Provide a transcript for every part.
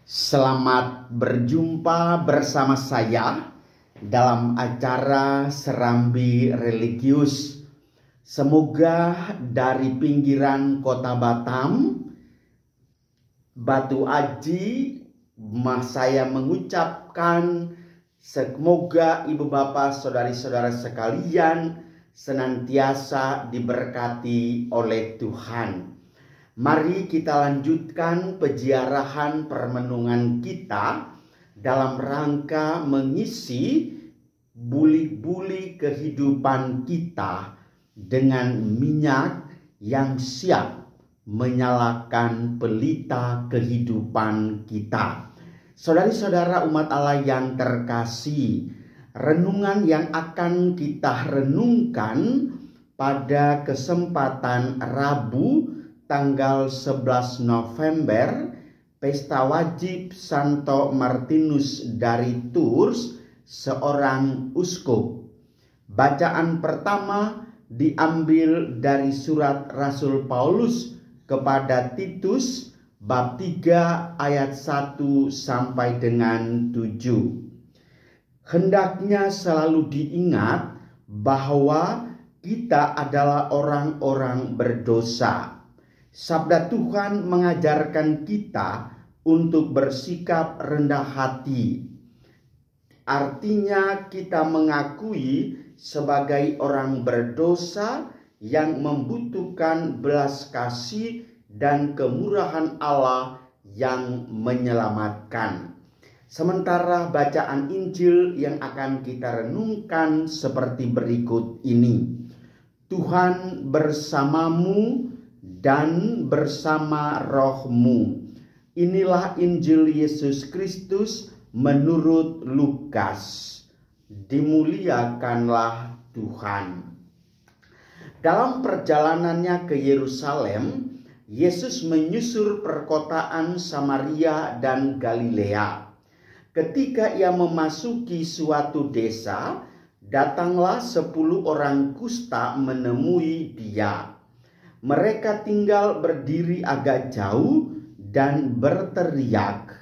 Selamat berjumpa bersama saya dalam acara Serambi Religius. Semoga dari pinggiran kota Batam, Batu Aji, saya mengucapkan semoga ibu bapak saudari-saudara sekalian senantiasa diberkati oleh Tuhan. Mari kita lanjutkan peziarahan permenungan kita dalam rangka mengisi bulik-bulik kehidupan kita dengan minyak yang siap menyalakan pelita kehidupan kita. Saudari-saudara umat Allah yang terkasih, renungan yang akan kita renungkan pada kesempatan Rabu tanggal 11 November, Pesta Wajib Santo Martinus dari Tours, seorang uskup. Bacaan pertama diambil dari surat Rasul Paulus kepada Titus bab 3 ayat 1 sampai dengan 7. Hendaknya selalu diingat bahwa kita adalah orang-orang berdosa. Sabda Tuhan mengajarkan kita untuk bersikap rendah hati. Artinya kita mengakui sebagai orang berdosa yang membutuhkan belas kasih dan kemurahan Allah yang menyelamatkan. Sementara bacaan Injil yang akan kita renungkan seperti berikut ini. Tuhan bersamamu dan bersama rohmu. Inilah Injil Yesus Kristus menurut Lukas. Dimuliakanlah Tuhan. Dalam perjalanannya ke Yerusalem, Yesus menyusur perkotaan Samaria dan Galilea. Ketika ia memasuki suatu desa, datanglah 10 orang kusta menemui dia. Mereka tinggal berdiri agak jauh dan berteriak,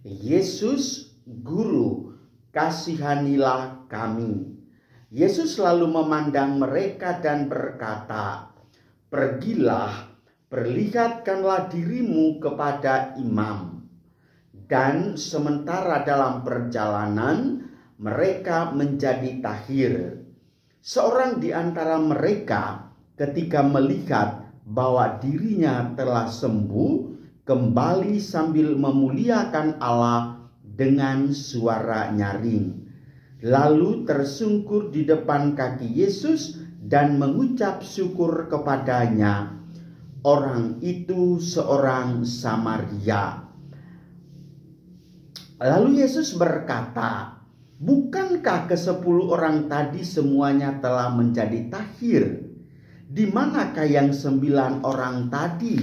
"Yesus, Guru, kasihanilah kami." Yesus lalu memandang mereka dan berkata, "Pergilah, perlihatkanlah dirimu kepada imam." Dan sementara dalam perjalanan, mereka menjadi tahir. Seorang di antara mereka ketika melihat bahwa dirinya telah sembuh, kembali sambil memuliakan Allah dengan suara nyaring. Lalu tersungkur di depan kaki Yesus dan mengucap syukur kepadanya. Orang itu seorang Samaria. Lalu Yesus berkata, "Bukankah ke-10 orang tadi semuanya telah menjadi tahir? Di manakah yang 9 orang tadi?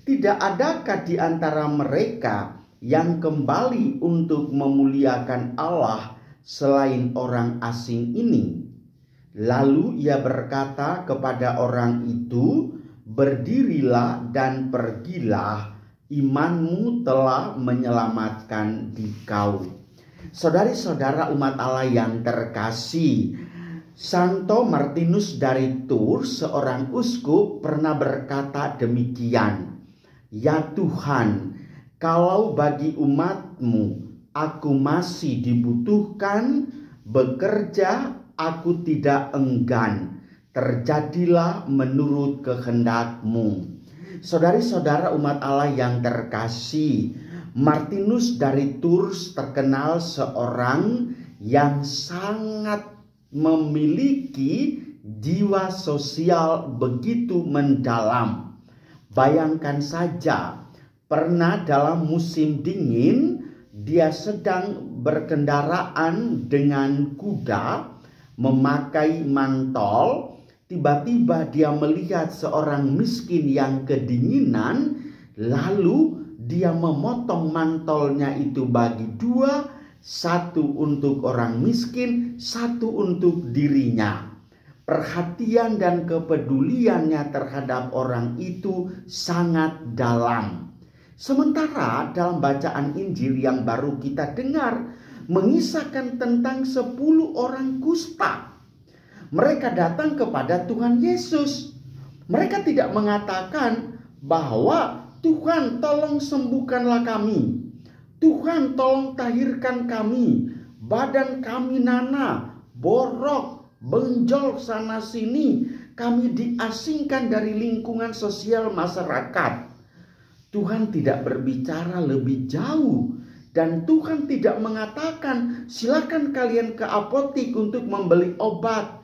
Tidak adakah di antara mereka yang kembali untuk memuliakan Allah selain orang asing ini?" Lalu ia berkata kepada orang itu, "Berdirilah dan pergilah, imanmu telah menyelamatkan dikau." Saudari-saudara umat Allah yang terkasih, Santo Martinus dari Tours, seorang uskup, pernah berkata demikian, "Ya Tuhan, kalau bagi umatmu aku masih dibutuhkan, bekerja aku tidak enggan, terjadilah menurut kehendak-Mu." Saudari-saudara umat Allah yang terkasih, Martinus dari Tours terkenal seorang yang sangat memiliki jiwa sosial begitu mendalam. Bayangkan saja, pernah dalam musim dingin dia sedang berkendaraan dengan kuda, memakai mantol. Tiba-tiba dia melihat seorang miskin yang kedinginan, lalu dia memotong mantolnya itu bagi 2, satu untuk orang miskin, satu untuk dirinya. Perhatian dan kepeduliannya terhadap orang itu sangat dalam. Sementara dalam bacaan Injil yang baru kita dengar mengisahkan tentang 10 orang kusta. Mereka datang kepada Tuhan Yesus. Mereka tidak mengatakan bahwa Tuhan tolong sembuhkanlah kami. Tuhan tolong tahirkan kami. Badan kami nanah, borok, benjol sana sini. Kami diasingkan dari lingkungan sosial masyarakat. Tuhan tidak berbicara lebih jauh. Dan Tuhan tidak mengatakan silakan kalian ke apotik untuk membeli obat.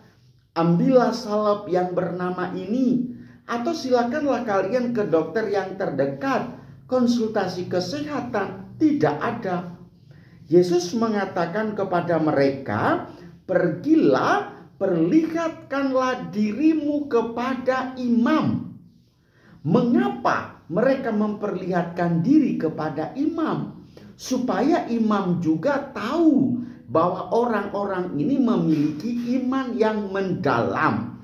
Ambillah salep yang bernama ini. Atau silakanlah kalian ke dokter yang terdekat. Konsultasi kesehatan. Tidak ada. Yesus mengatakan kepada mereka, pergilah, perlihatkanlah dirimu kepada imam. Mengapa mereka memperlihatkan diri kepada imam? Supaya imam juga tahu bahwa orang-orang ini memiliki iman yang mendalam.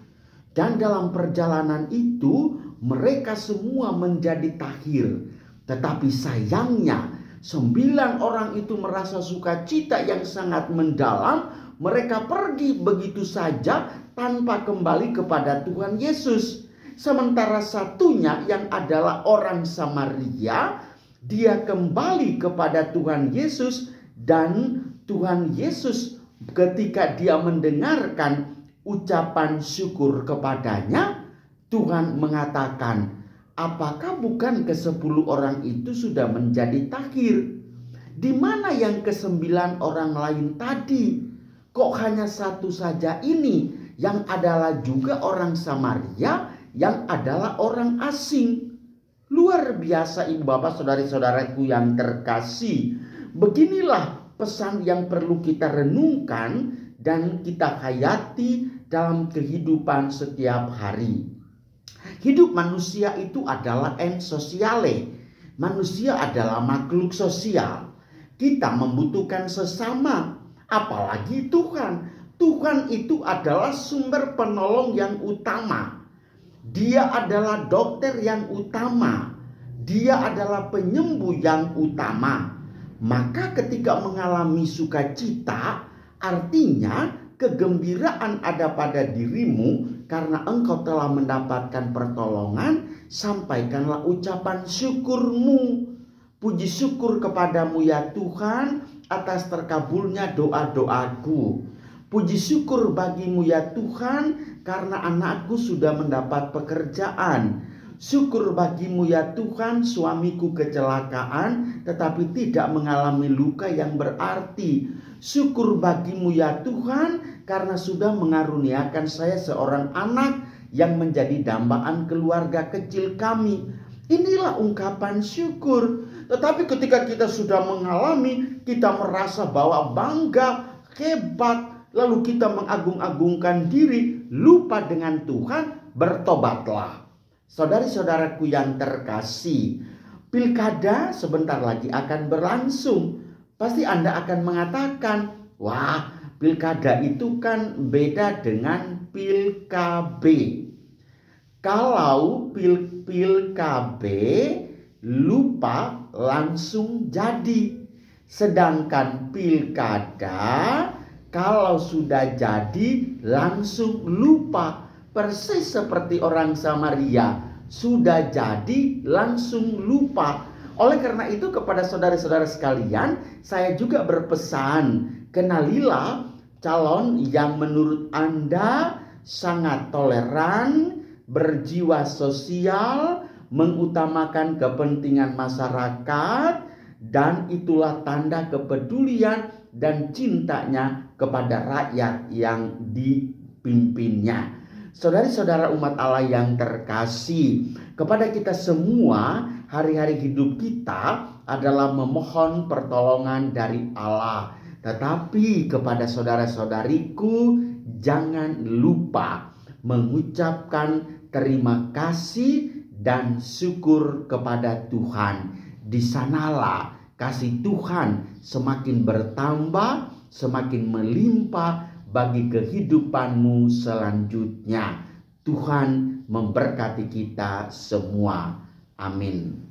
Dan dalam perjalanan itu mereka semua menjadi tahir. Tetapi sayangnya 9 orang itu merasa sukacita yang sangat mendalam. Mereka pergi begitu saja tanpa kembali kepada Tuhan Yesus. Sementara satunya yang adalah orang Samaria, dia kembali kepada Tuhan Yesus. Dan Tuhan Yesus ketika dia mendengarkan ucapan syukur kepadanya, Tuhan mengatakan, apakah bukan ke-10 orang itu sudah menjadi tahir? Di mana yang ke-9 orang lain tadi? Kok hanya satu saja ini yang adalah juga orang Samaria, yang adalah orang asing? Luar biasa ibu bapak saudari-saudaraku yang terkasih. Beginilah pesan yang perlu kita renungkan dan kita hayati dalam kehidupan setiap hari. Hidup manusia itu adalah ens sociale. Manusia adalah makhluk sosial. Kita membutuhkan sesama, apalagi Tuhan. Tuhan itu adalah sumber penolong yang utama. Dia adalah dokter yang utama. Dia adalah penyembuh yang utama. Maka ketika mengalami sukacita, artinya kegembiraan ada pada dirimu karena engkau telah mendapatkan pertolongan. Sampaikanlah ucapan syukurmu. Puji syukur kepadamu ya Tuhan atas terkabulnya doa-doaku. Puji syukur bagimu ya Tuhan karena anakku sudah mendapat pekerjaan. Syukur bagimu ya Tuhan suamiku kecelakaan tetapi tidak mengalami luka yang berarti. Syukur bagimu ya Tuhan karena sudah mengaruniakan saya seorang anak yang menjadi dambaan keluarga kecil kami. Inilah ungkapan syukur. Tetapi ketika kita sudah mengalami, kita merasa bahwa bangga, hebat, lalu kita mengagung-agungkan diri, lupa dengan Tuhan, bertobatlah. Saudari-saudaraku yang terkasih, pilkada sebentar lagi akan berlangsung. Pasti Anda akan mengatakan, wah, pilkada itu kan beda dengan pil KB. Kalau pil KB lupa langsung jadi. Sedangkan pilkada kalau sudah jadi langsung lupa. Persis seperti orang Samaria, sudah jadi langsung lupa. Oleh karena itu kepada saudara-saudara sekalian, saya juga berpesan, kenalilah calon yang menurut Anda sangat toleran, berjiwa sosial, mengutamakan kepentingan masyarakat, dan itulah tanda kepedulian dan cintanya kepada rakyat yang dipimpinnya. Saudari-saudara umat Allah yang terkasih, kepada kita semua hari-hari hidup kita adalah memohon pertolongan dari Allah. Tetapi kepada saudara-saudariku, jangan lupa mengucapkan terima kasih dan syukur kepada Tuhan. Di sanalah kasih Tuhan semakin bertambah, semakin melimpah bagi kehidupanmu selanjutnya. Tuhan memberkati kita semua. Amin.